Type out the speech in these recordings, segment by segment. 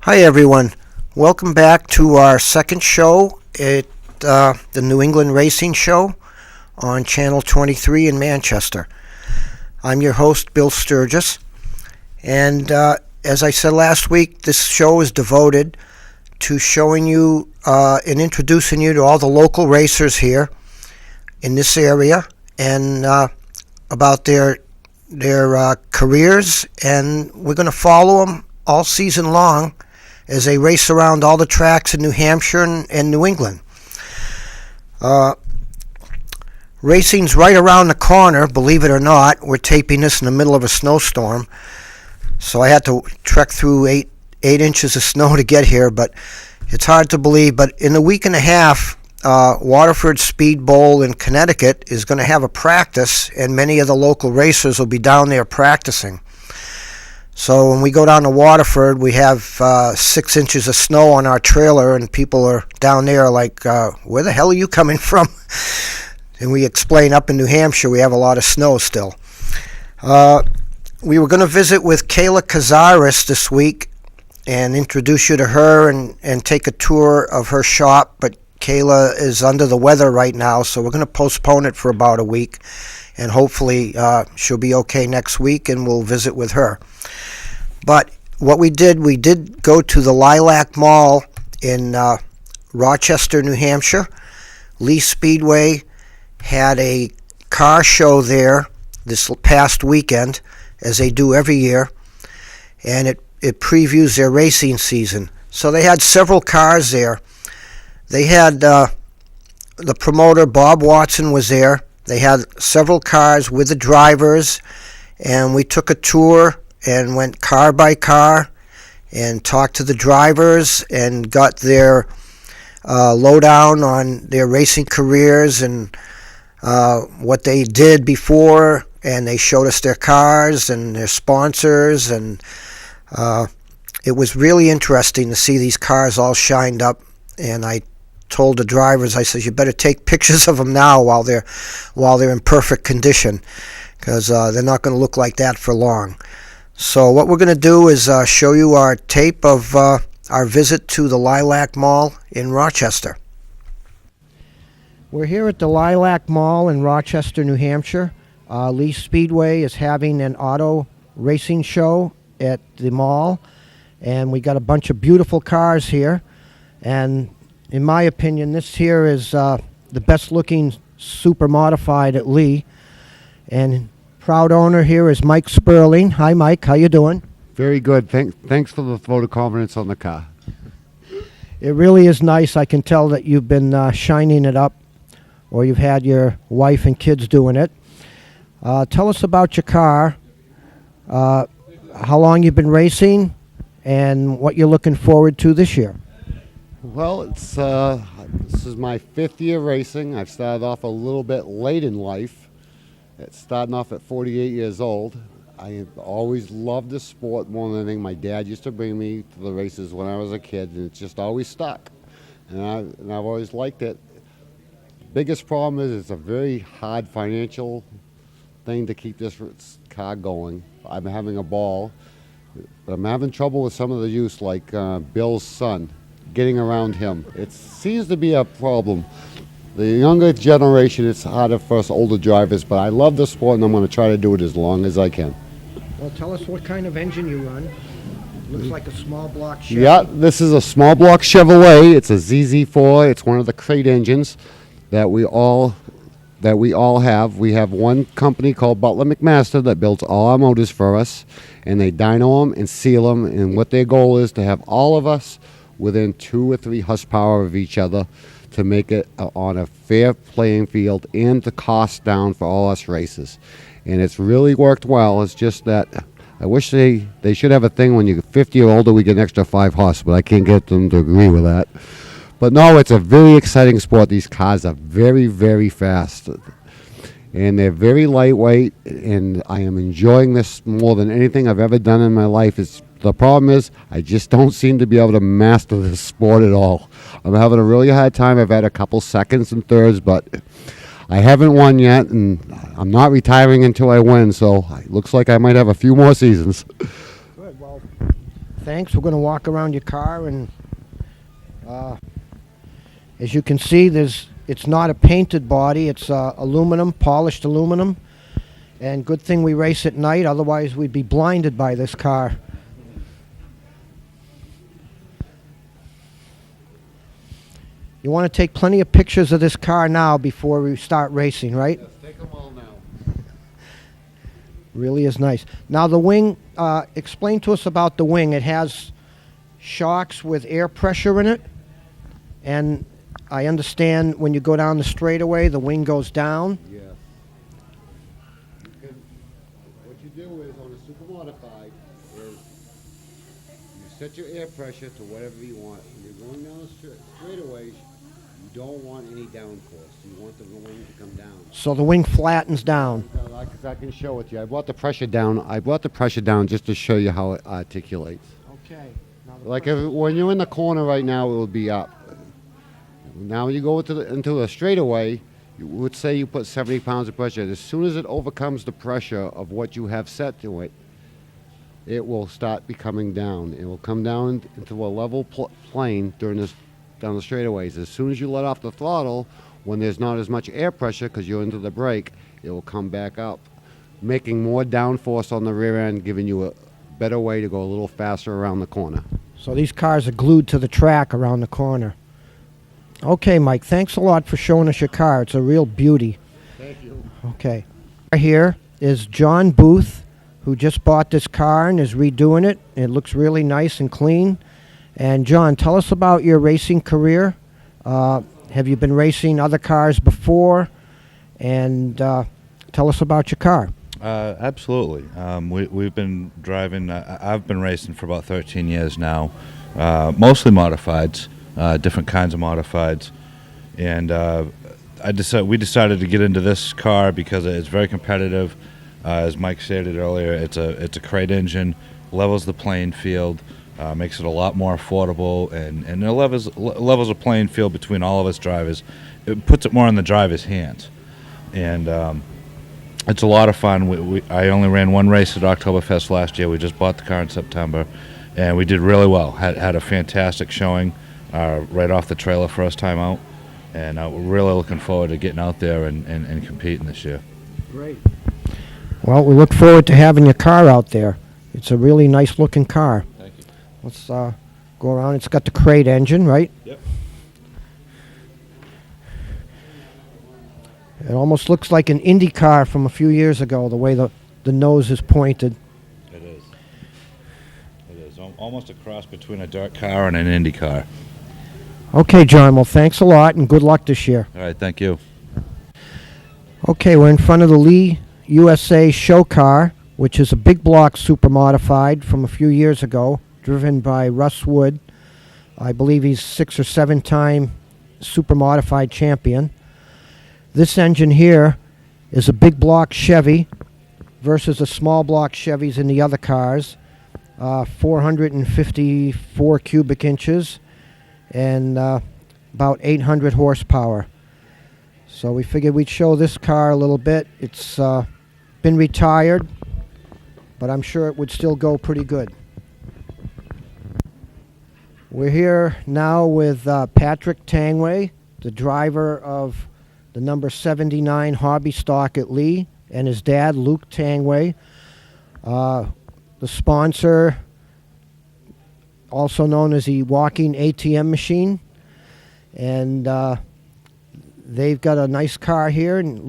Hi everyone, welcome back to our second show at the New England Racing Show on Channel 23 in Manchester. I'm your host, Bill Sturgis, and as I said last week, this show is devoted to showing you and introducing you to all the local racers here in this area and about their careers, and we're going to follow them all season long as they race around all the tracks in New Hampshire and New England. Racing's right around the corner, believe it or not. We're taping this in the middle of a snowstorm, so I had to trek through eight inches of snow to get here, but it's hard to believe. But in a week and a half, Waterford Speed Bowl in Connecticut is going to have a practice, and many of the local racers will be down there practicing. So when we go down to Waterford, we have 6 inches of snow on our trailer, and people are down there like, where the hell are you coming from? And we explain up in New Hampshire we have a lot of snow still. We were going to visit with Kayla Cazares this week and introduce you to her and take a tour of her shop, but Kayla is under the weather right now, so we're going to postpone it for about a week, and hopefully she'll be okay next week and we'll visit with her. But what we did go to the Lilac Mall in Rochester, New Hampshire. Lee Speedway had a car show there this past weekend, as they do every year, and it previews their racing season. So they had several cars there. They had the promoter, Bob Watson, was there. They had several cars with the drivers, and we took a tour and went car by car and talked to the drivers and got their lowdown on their racing careers and what they did before, and they showed us their cars and their sponsors, and it was really interesting to see these cars all shined up. And I told the drivers, I said, you better take pictures of them now while they're in perfect condition, because they're not going to look like that for long. So what we're going to do is show you our tape of our visit to the Lilac Mall in Rochester. We're here at the Lilac Mall in Rochester, New Hampshire. Lee Speedway is having an auto racing show at the mall, and we got a bunch of beautiful cars here. And in my opinion, this here is the best looking super modified at Lee. And proud owner here is Mike Sperling. Hi, Mike. How you doing? Very good. Thanks for the vote of confidence on the car. It really is nice. I can tell that you've been shining it up, or you've had your wife and kids doing it. Tell us about your car, how long you've been racing, and what you're looking forward to this year. Well, this is my 5th year racing. I've started off a little bit late in life. It's starting off at 48 years old. I have always loved the sport more than anything. My dad used to bring me to the races when I was a kid, and it's just always stuck. And I've always liked it. Biggest problem is it's a very hard financial thing to keep this car going. I'm having a ball, but I'm having trouble with some of the use, like Bill's son, getting around him. It seems to be a problem. The younger generation, it's harder for us older drivers, but I love the sport, and I'm going to try to do it as long as I can. Well, tell us what kind of engine you run. Looks like a small block Chevy. Yeah, this is a small block Chevrolet. It's a ZZ4. It's one of the crate engines that we all have. We have one company called Butler McMaster that builds all our motors for us, and they dyno them and seal them, and what their goal is to have all of us within 2 or 3 horsepower of each other to make it on a fair playing field and the cost down for all us racers. And it's really worked well. It's just that I wish they should have a thing when you're 50 or older we get an extra 5 horse, but I can't get them to agree with that. But no, it's a very exciting sport. These cars are very, very fast. And they're very lightweight, and I am enjoying this more than anything I've ever done in my life. The problem is I just don't seem to be able to master this sport at all. I'm having a really hard time. I've had a couple seconds and thirds, but I haven't won yet, and I'm not retiring until I win, so it looks like I might have a few more seasons. Good. Well, thanks. We're going to walk around your car, and as you can see, it's not a painted body. It's aluminum, polished aluminum. And good thing we race at night, otherwise we'd be blinded by this car. You want to take plenty of pictures of this car now before we start racing, right? Yes, take them all now. Really is nice. Now the wing, explain to us about the wing. It has shocks with air pressure in it. And I understand when you go down the straightaway, the wing goes down. Yes. What you do is on a super modified is you set your air pressure to whatever you want. When you're going down the straightaways, you don't want any downforce. You want the wing to come down. So the wing flattens down. I can show it to you. I brought the pressure down. I brought the pressure down just to show you how it articulates. Okay. Like when you're in the corner right now, it will be up. Now you go into a straightaway, you would say you put 70 pounds of pressure. As soon as it overcomes the pressure of what you have set to it, it will start becoming down. It will come down into a level plane down the straightaways. As soon as you let off the throttle, when there's not as much air pressure because you're into the brake, it will come back up, making more downforce on the rear end, giving you a better way to go a little faster around the corner. So these cars are glued to the track around the corner. Okay, Mike, thanks a lot for showing us your car. It's a real beauty. Thank you. Okay. Here is John Booth, who just bought this car and is redoing it. It looks really nice and clean. And John, tell us about your racing career. Have you been racing other cars before? And tell us about your car. Absolutely. We've been driving. I've been racing for about 13 years now, mostly modifieds, different kinds of modifieds, and we decided to get into this car because it's very competitive. As Mike stated earlier, it's a crate engine, levels the playing field, makes it a lot more affordable, and it levels the playing field between all of us drivers. It puts it more in the driver's hands, and it's a lot of fun. I only ran one race at Oktoberfest last year. We just bought the car in September, and we did really well. Had a fantastic showing right off the trailer first time out, and we're really looking forward to getting out there and competing this year. Great. Well, we look forward to having your car out there. It's a really nice looking car. Thank you. Let's go around. It's got the crate engine, right? Yep. It almost looks like an Indy car from a few years ago, the way the nose is pointed. It is. It is almost a cross between a dirt car and an Indy car. Okay, John. Well, thanks a lot, and good luck this year. All right, thank you. Okay, we're in front of the Lee USA show car, which is a big block super modified from a few years ago, driven by Russ Wood. I believe he's 6 or 7 time super modified champion. This engine here is a big block Chevy versus the small block Chevys in the other cars. 454 cubic inches and about 800 horsepower. So we figured we'd show this car a little bit. It's been retired, but I'm sure it would still go pretty good. We're here now with Patrick Tangway, the driver of the number 79 Hobby Stock at Lee, and his dad, Luke Tangway. The sponsor, also known as the walking ATM machine. And they've got a nice car here, and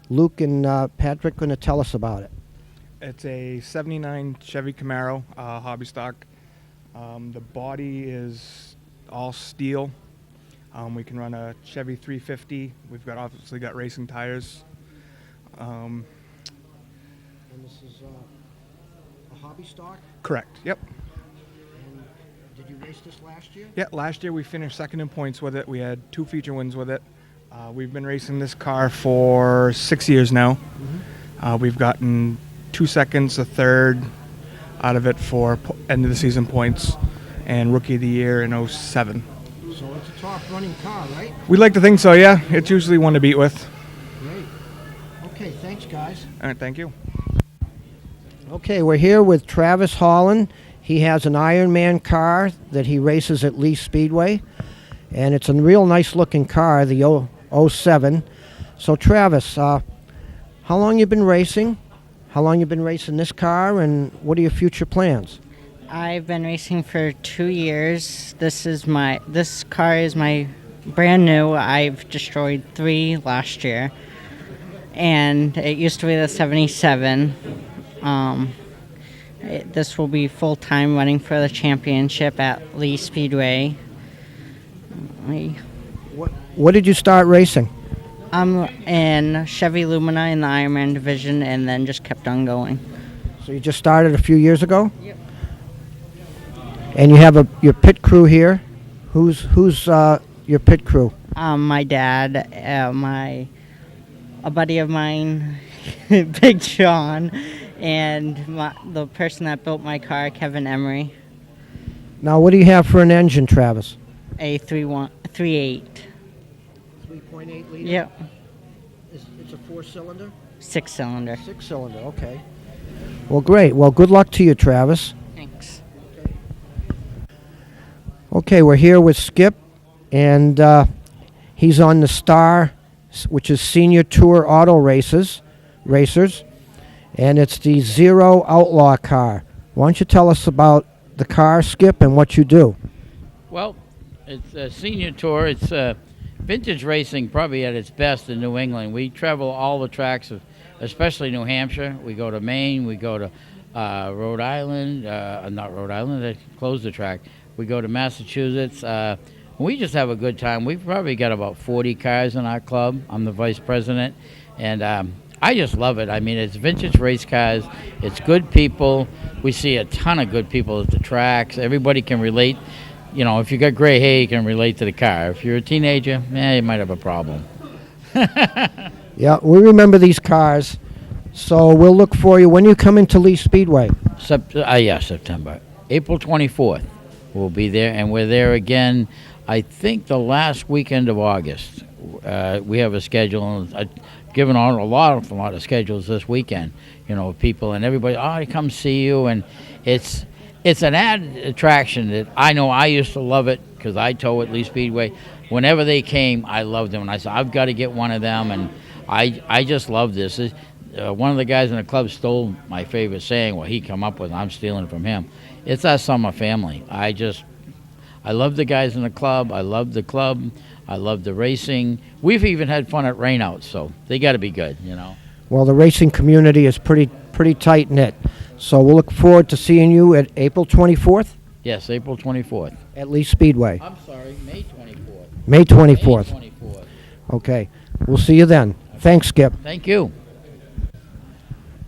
Luke and Patrick are going to tell us about it. It's a 79 Chevy Camaro, hobby stock. The body is all steel. We can run a Chevy 350. We've obviously got racing tires. And this is a hobby stock? Correct, yep. And did you race this last year? Yeah, last year we finished second in points with it. We had 2 feature wins with it. We've been racing this car for 6 years now. Mm-hmm. We've gotten 2 seconds, a third out of it for end of the season points, and Rookie of the Year in 07. So it's a top running car, right? We'd like to think so, yeah. It's usually one to beat with. Great. Okay, thanks, guys. All right, thank you. Okay, we're here with Travis Holland. He has an Ironman car that he races at Lee Speedway, and it's a real nice looking car, the 07. So Travis, how long you been racing? How long you been racing this car, and what are your future plans? I've been racing for 2 years. This car is my brand new. I've destroyed 3 last year, and it used to be the 77. This will be full-time running for the championship at Lee Speedway. What did you start racing? I'm in Chevy Lumina in the Ironman division, and then just kept on going. So you just started a few years ago? Yep. And you have your pit crew here. Who's your pit crew? My dad, a buddy of mine, Big Sean, and the person that built my car, Kevin Emery, Now, what do you have for an engine, Travis? a 3.8. 3.8 liter? Yep, It's a 4-cylinder? 6-cylinder. 6-cylinder, okay. Well, great. Well, good luck to you, Travis. Thanks. Okay, we're here with Skip, and he's on the Star, which is Senior Tour Auto Racers, and it's the Zero Outlaw car. Why don't you tell us about the car, Skip, and what you do? Well, it's a senior tour. It's vintage racing probably at its best in New England. We travel all the tracks, especially New Hampshire. We go to Maine. We go to Rhode Island. Not Rhode Island. They closed the track. We go to Massachusetts. We just have a good time. We've probably got about 40 cars in our club. I'm the vice president, and I just love it. I mean, it's vintage race cars. It's good people. We see a ton of good people at the tracks. Everybody can relate. You know, if you got gray hair, you can relate to the car. If you're a teenager, you might have a problem. Yeah, we remember these cars, so we'll look for you. When you come into Lee Speedway? September. April 24th. We'll be there, and we're there again, I think, the last weekend of August. We have a schedule, and I've given out a lot of schedules this weekend, you know, people and everybody, I come see you, and it's an added attraction that I know I used to love it because I tow at Lee Speedway. Whenever they came, I loved them, and I said, I've got to get one of them, and I just love this. One of the guys in the club stole my favorite saying, well, he come up with it, I'm stealing it from him. It's our summer family. I love the guys in the club. I love the club. I love the racing. We've even had fun at rainouts, so they got to be good, you know. Well, the racing community is pretty tight-knit, so we'll look forward to seeing you at April 24th Yes, April 24th. at Lee Speedway. I'm sorry, May 24th. May 24th. May 24th. Okay, we'll see you then. Thanks, Skip. Thank you.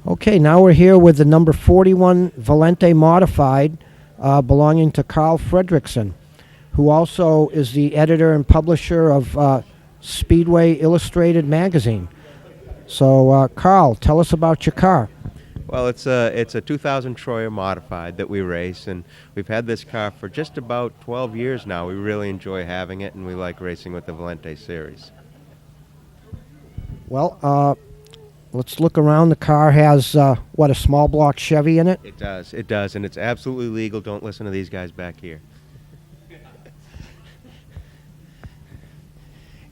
Okay, now we're here with the number 41 Valente Modified belonging to Carl Fredrickson, who also is the editor and publisher of Speedway Illustrated magazine. So, Carl, tell us about your car. Well, it's a 2000 Troyer Modified that we race, and we've had this car for just about 12 years now. We really enjoy having it, and we like racing with the Valente series. Well, let's look around. The car has, a small block Chevy in it? It does, and it's absolutely legal. Don't listen to these guys back here.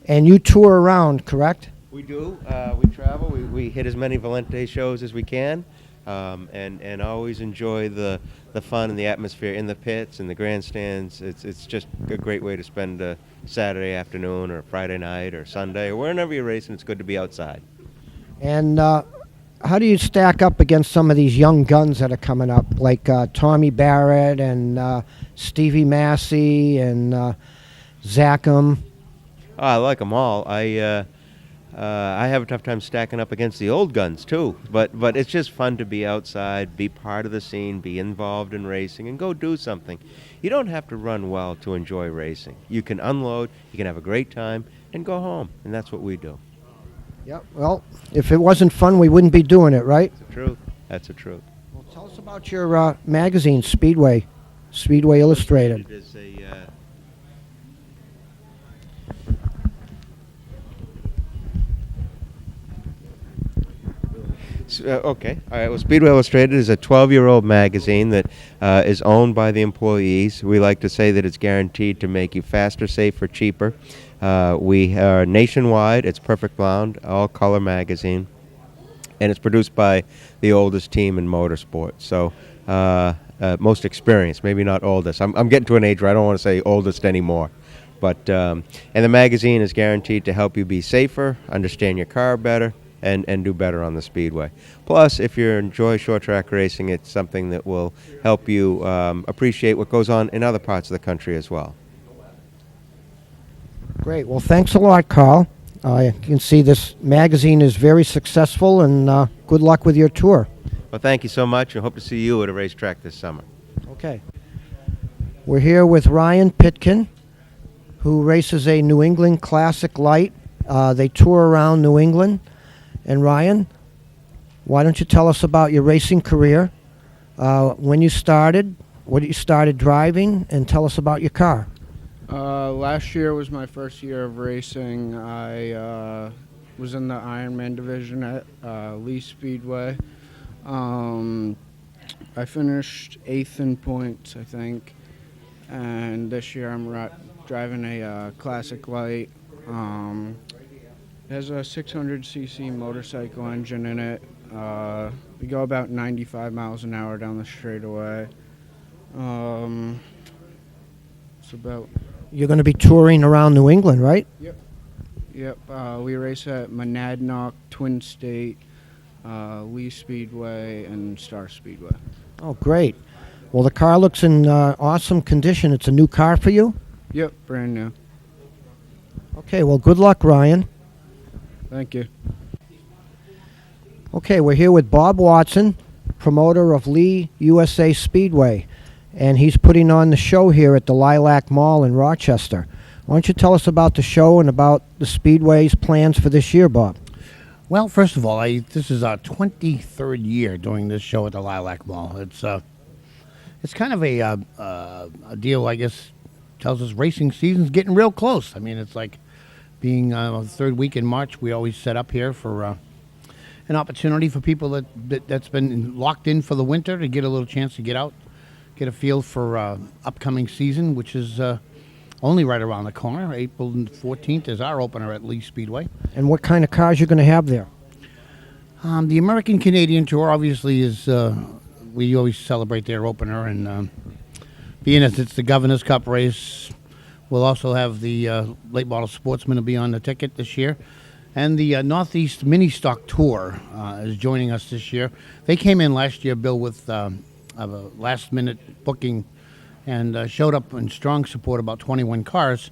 And you tour around, correct? We do. We travel. We hit as many Valente shows as we can, and always enjoy the fun and the atmosphere in the pits and the grandstands. It's just a great way to spend a Saturday afternoon or Friday night or Sunday or wherever you're racing. It's good to be outside. And how do you stack up against some of these young guns that are coming up, like Tommy Barrett and Stevie Massey and Zachem? Oh, I like them all. I have a tough time stacking up against the old guns too, but it's just fun to be outside, be part of the scene, be involved in racing, and go do something. You don't have to run well to enjoy racing. You can unload, you can have a great time, and go home, and that's what we do. Yep. Well, if it wasn't fun, we wouldn't be doing it, right? That's the truth. That's the truth. Well, tell us about your magazine, Speedway Illustrated. It is a Okay. All right. Well, Speedway Illustrated is a 12-year-old magazine that is owned by the employees. We like to say that it's guaranteed to make you faster, safer, cheaper. We are nationwide. It's perfect bound, all-color magazine, and it's produced by the oldest team in motorsport. So most experienced, maybe not oldest. I'm getting to an age where I don't want to say oldest anymore. But and the magazine is guaranteed to help you be safer, understand your car better, and do better on the speedway. Plus, if you enjoy short track racing, it's something that will help you appreciate what goes on in other parts of the country as well. Great. Well, thanks a lot, Carl. You can see this magazine is very successful, and good luck with your tour. Well, thank you so much, and hope to see you at a racetrack this summer. Okay. We're here with Ryan Pitkin, who races a New England Classic Light. They tour around New England. And Ryan, why don't you tell us about your racing career, when you started, what you started driving, and tell us about your car. Last year was my first year of racing. I was in the Ironman division at Lee Speedway. I finished 8th in points, I think. And this year I'm driving a Classic Light. It has a 600cc motorcycle engine in it. We go about 95 miles an hour down the straightaway. It's about... You're going to be touring around New England, right? Yep. We race at Monadnock, Twin State, Lee Speedway, and Star Speedway. Oh, great. Well, the car looks in awesome condition. It's a new car for you? Yep, brand new. Okay, well, good luck, Ryan. Thank you. Okay, we're here with Bob Watson, promoter of Lee USA Speedway, and he's putting on the show here at the Lilac Mall in Rochester. Why don't you tell us about the show and about the Speedway's plans for this year, Bob? Well, first of all, this is our 23rd year doing this show at the Lilac Mall. It's kind of a deal, I guess, tells us racing season's getting real close. I mean, it's like being the third week in March, we always set up here for an opportunity for people that's been locked in for the winter to get a little chance to get out, get a feel for upcoming season, which is only right around the corner. April 14th is our opener at Lee Speedway. And what kind of cars you're going to have there? The American Canadian Tour obviously is, we always celebrate their opener, and being as it's the Governor's Cup race, we'll also have the late model sportsman will be on the ticket this year. And the Northeast Mini Stock Tour is joining us this year. They came in last year, Bill, with a last-minute booking and showed up in strong support, about 21 cars.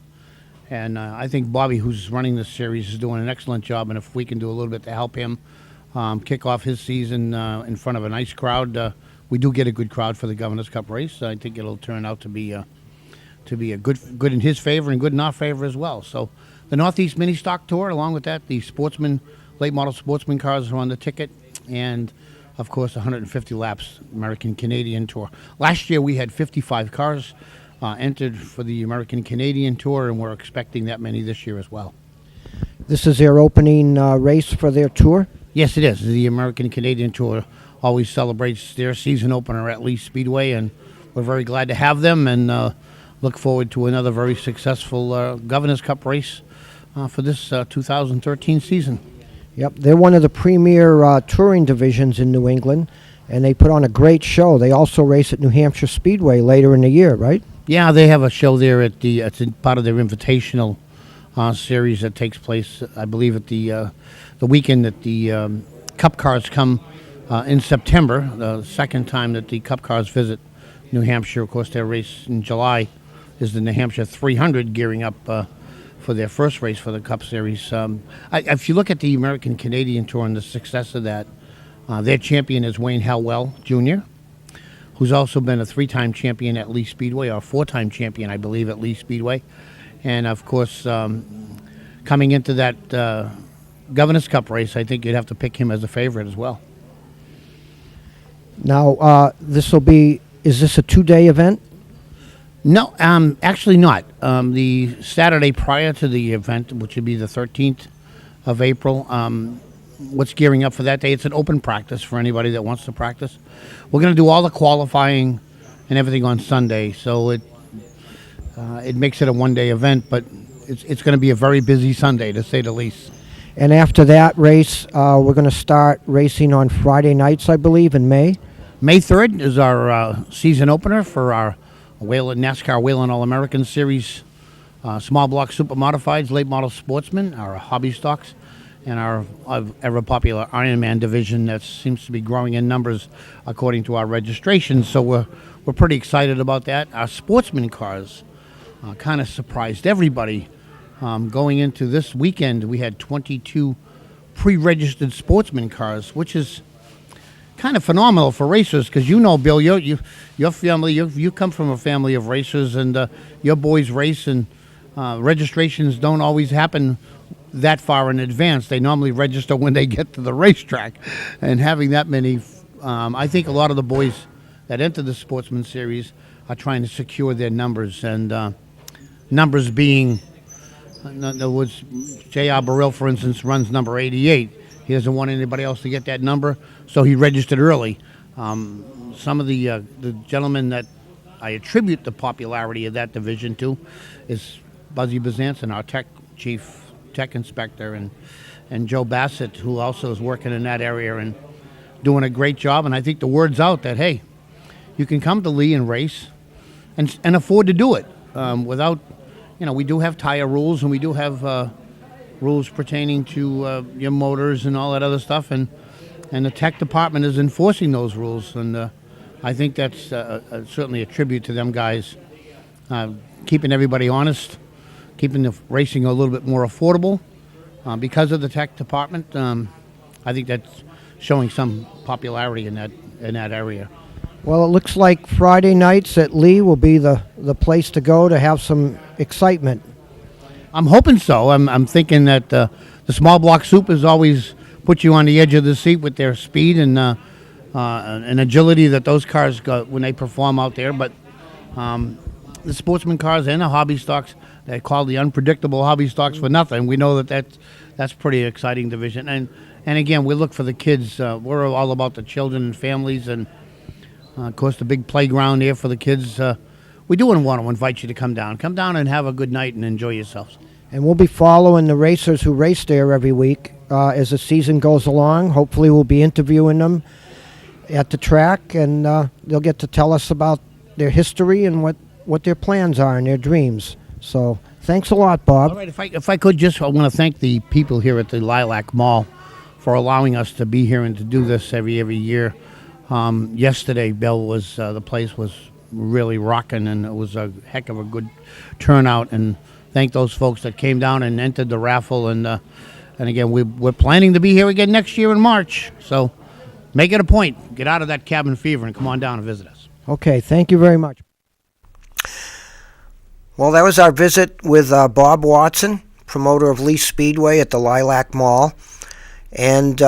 And I think Bobby, who's running this series, is doing an excellent job. And if we can do a little bit to help him kick off his season in front of a nice crowd, we do get a good crowd for the Governor's Cup race. I think it'll turn out to be a good in his favor and good in our favor as well. So the Northeast Mini Stock Tour, along with that, the sportsman, late model sportsman cars are on the ticket, and of course 150 laps American Canadian Tour. Last year we had 55 cars entered for the American Canadian Tour, and we're expecting that many this year as well. This is their opening race for their tour? Yes, it is. The American Canadian Tour always celebrates their season opener at Lee Speedway, and we're very glad to have them, and look forward to another very successful Governor's Cup race for this 2013 season. Yep, they're one of the premier touring divisions in New England, and they put on a great show. They also race at New Hampshire Speedway later in the year, right? Yeah, they have a show there at it's part of their invitational series that takes place, I believe, at the weekend that the Cup cars come in September, the second time that the Cup cars visit New Hampshire. Of course, their race in July is the New Hampshire 300, gearing up for their first race for the Cup Series. If you look at the American Canadian Tour and the success of that, their champion is Wayne Hallwell Jr., who's also been a 3-time champion at Lee Speedway, or 4-time champion, I believe, at Lee Speedway. And, of course, coming into that Governor's Cup race, I think you'd have to pick him as a favorite as well. Now, is this a 2-day event? No, actually not. The Saturday prior to the event, which would be the 13th of April, what's gearing up for that day. It's an open practice for anybody that wants to practice. We're going to do all the qualifying and everything on Sunday, so it makes it a one-day event, but it's going to be a very busy Sunday, to say the least. And after that race, we're going to start racing on Friday nights, I believe, in May. May 3rd is our season opener for our NASCAR Whelen All-American Series small block super modifieds, late model sportsmen, our hobby stocks, and our ever popular Ironman division that seems to be growing in numbers according to our registration. So we're pretty excited about that. Our sportsman cars kind of surprised everybody. Going into this weekend, we had 22 pre-registered sportsman cars, which is kind of phenomenal for racers, because Bill, your family, you come from a family of racers, and your boys race, and registrations don't always happen that far in advance. They normally register when they get to the racetrack, and having that many, I think a lot of the boys that enter the Sportsman Series are trying to secure their numbers, and numbers being, in other words, J.R. Burrell, for instance, runs number 88. He doesn't want anybody else to get that number, so he registered early. Some of the gentlemen that I attribute the popularity of that division to is Buzzy Bezanson, our chief tech inspector, and Joe Bassett, who also is working in that area and doing a great job. And I think the word's out that, hey, you can come to Lee and race and afford to do it without, we do have tire rules, and we do have rules pertaining to your motors and all that other stuff, and the tech department is enforcing those rules, and I think that's certainly a tribute to them guys, keeping everybody honest, keeping the racing a little bit more affordable because of the tech department. I think that's showing some popularity in that area. Well, it looks like Friday nights at Lee will be the place to go to have some excitement. I'm hoping so. I'm thinking that the small block supers always put you on the edge of the seat with their speed and agility that those cars got when they perform out there. But the sportsman cars and the hobby stocks, they call the unpredictable hobby stocks for nothing. We know that's pretty exciting division. And again, we look for the kids. We're all about the children and families, and of course the big playground there for the kids. We do want to invite you to come down. Come down and have a good night and enjoy yourselves. And we'll be following the racers who race there every week as the season goes along. Hopefully we'll be interviewing them at the track, and they'll get to tell us about their history and what their plans are and their dreams. So thanks a lot, Bob. All right, if I could I want to thank the people here at the Lilac Mall for allowing us to be here and to do this every year. Yesterday, Bill, the place was really rocking, and it was a heck of a good turnout, and thank those folks that came down and entered the raffle, and again, we're planning to be here again next year in March, so make it a point. Get out of that cabin fever and come on down and visit us. Okay, thank you very much. Well, that was our visit with Bob Watson, promoter of Lee Speedway at the Lilac Mall, and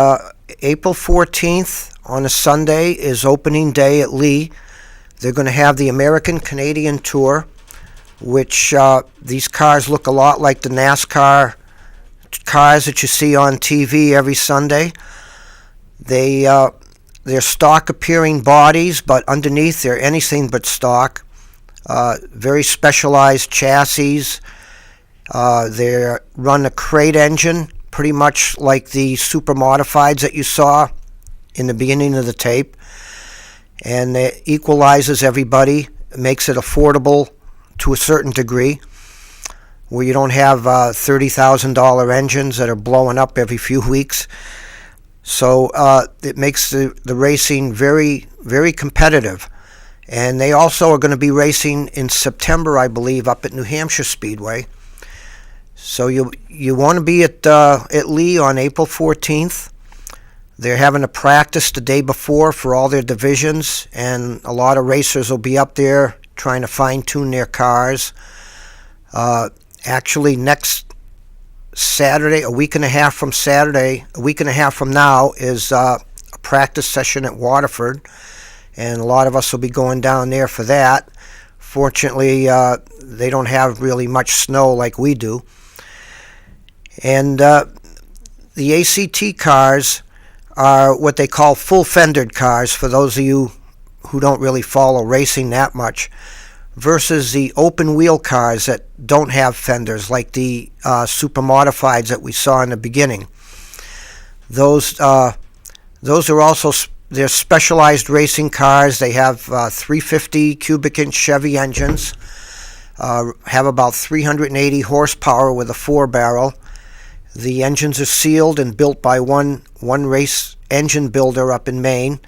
April 14th on a Sunday is opening day at Lee. They're going to have the American-Canadian Tour, which these cars look a lot like the NASCAR cars that you see on TV every Sunday. They're stock-appearing bodies, but underneath they're anything but stock. Very specialized chassis. They run a crate engine, pretty much like the super modifieds that you saw in the beginning of the tape. And it equalizes everybody, makes it affordable to a certain degree, where you don't have $30,000 engines that are blowing up every few weeks. So it makes the racing very, very competitive. And they also are going to be racing in September, I believe, up at New Hampshire Speedway. So you want to be at Lee on April 14th. They're having a practice the day before for all their divisions, and a lot of racers will be up there trying to fine-tune their cars. Actually, next Saturday, a week and a half from now, is a practice session at Waterford, and a lot of us will be going down there for that. Fortunately, they don't have really much snow like we do. And the ACT cars are what they call full-fendered cars, for those of you who don't really follow racing that much, versus the open-wheel cars that don't have fenders, like the super modifieds that we saw in the beginning. Those are also they're specialized racing cars. They have 350 cubic inch Chevy engines, have about 380 horsepower with a 4-barrel. The engines are sealed and built by one race engine builder up in Maine.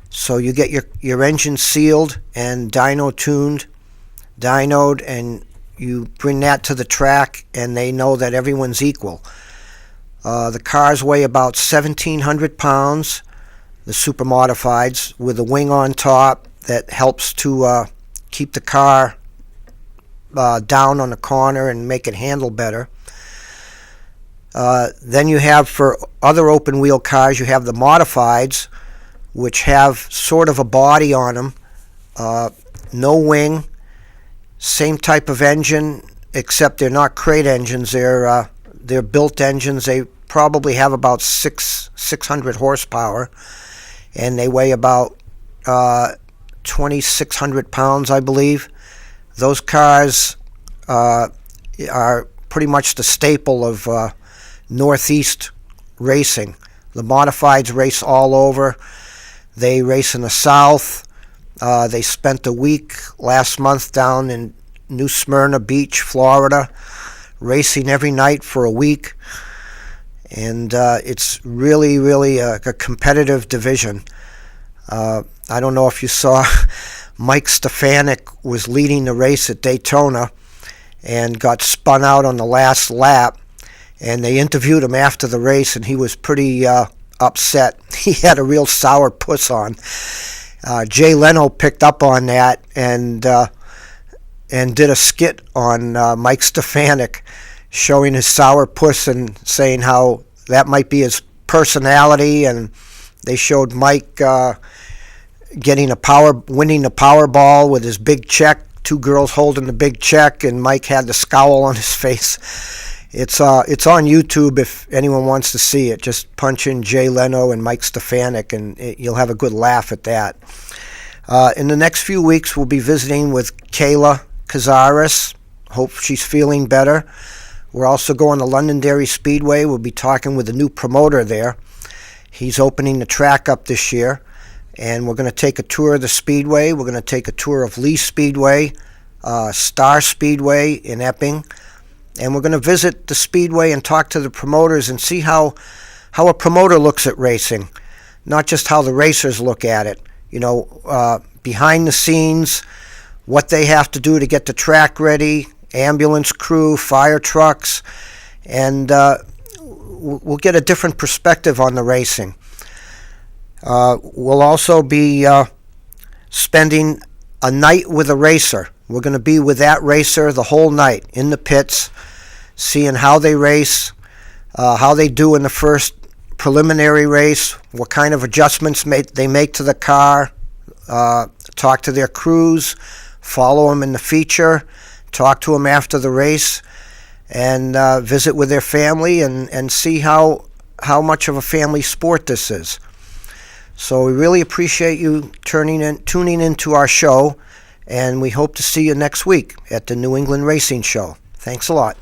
So you get your engine sealed and dyno-tuned, dynoed, and you bring that to the track, and they know that everyone's equal. The cars weigh about 1,700 pounds, the super modifieds, with a wing on top that helps to keep the car down on the corner and make it handle better. Then you have, for other open wheel cars, you have the modifieds, which have sort of a body on them, no wing, same type of engine, except they're not crate engines. They're built engines. They probably have about 600 horsepower, and they weigh about 2,600 pounds, I believe. Those cars are pretty much the staple of Northeast racing. The modifieds race all over. They race in the South. They spent a week last month down in New Smyrna Beach, Florida, racing every night for a week. And it's really, really a competitive division. I don't know if you saw, Mike Stefanik was leading the race at Daytona and got spun out on the last lap. And they interviewed him after the race, and he was pretty upset. He had a real sour puss on. Jay Leno picked up on that and did a skit on Mike Stefanik, showing his sour puss and saying how that might be his personality. And they showed Mike winning the Powerball with his big check. 2 girls holding the big check, and Mike had the scowl on his face. It's on YouTube if anyone wants to see it. Just punch in Jay Leno and Mike Stefanik, and you'll have a good laugh at that. In the next few weeks, we'll be visiting with Kayla Cazares. Hope she's feeling better. We're also going to Londonderry Speedway. We'll be talking with a new promoter there. He's opening the track up this year, and we're going to take a tour of the Speedway. We're going to take a tour of Lee Speedway, Star Speedway in Epping. And we're going to visit the Speedway and talk to the promoters and see how a promoter looks at racing, not just how the racers look at it. You know, behind the scenes, what they have to do to get the track ready, ambulance crew, fire trucks, and we'll get a different perspective on the racing. We'll also be spending a night with a racer. We're going to be with that racer the whole night in the pits, seeing how they race, how they do in the first preliminary race, what kind of adjustments they make to the car, talk to their crews, follow them in the feature, talk to them after the race, and visit with their family and see how much of a family sport this is. So we really appreciate you tuning into our show, and we hope to see you next week at the New England Racing Show. Thanks a lot.